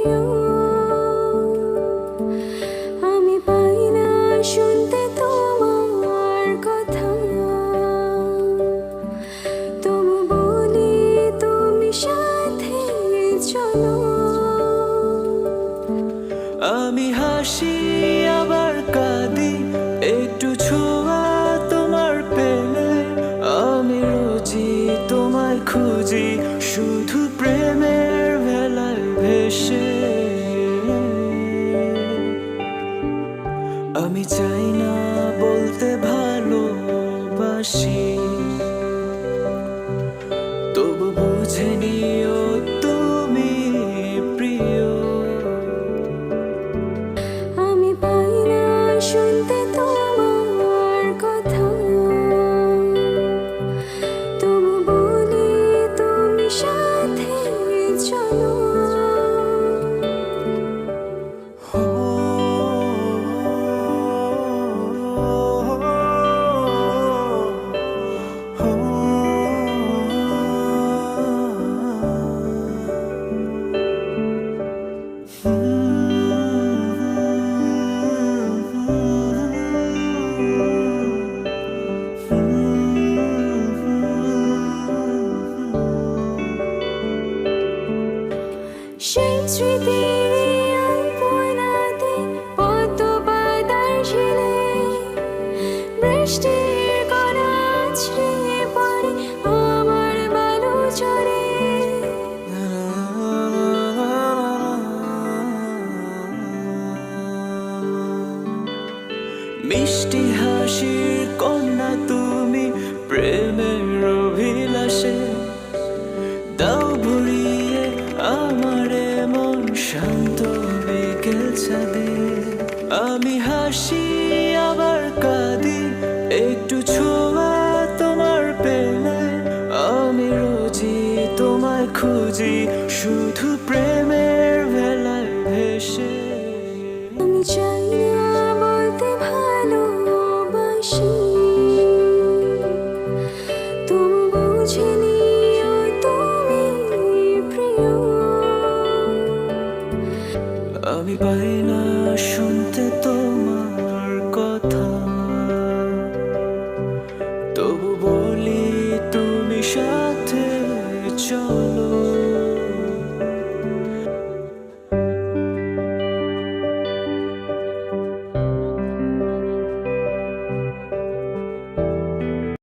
প্রিয়। আমি পাই না শুনতে তোমার কথা, তবু বলি তুমি সাথে চলো। আমি হাসি আবার কাঁদি, একটু ছোঁয়া তোমার পেলে। আমি রোজই তোমায় খুঁজি, শুধু প্রেমের ভেলায় ভেসে। আমি চাই না বলতে ভালোবাসি, তবু বুঝে নিও তুমি প্রিয়। আমি পাই না শুনতে তোমার কথা, তবু বলি তুমি সাথে চলো। সেই স্মৃতির আলপনাতে পদ্ম পাতার ঝিলে বৃষ্টির কণা ছড়িয়ে পড়ে আমার বালু চরে। মিষ্টি হাসির কন্যা তুমি, প্রেমের অভিলাষে দাও ভরিয়ে আমার মন শান্ত বিকেল ছাদে। আমি হাসি আবার কাঁদি, একটু ছোঁয়া তোমার পেলে। আমি রোজই তোমায় খুঁজি, শুধু প্রেমের ভেলায় ভেসে। আমি চাই না বলতে ভালোবাসি, তবু বুঝে নিও তুমি প্রিয়। আমি পাই না শুনতে তোমার কথা, তবু বলি তুমি সাথে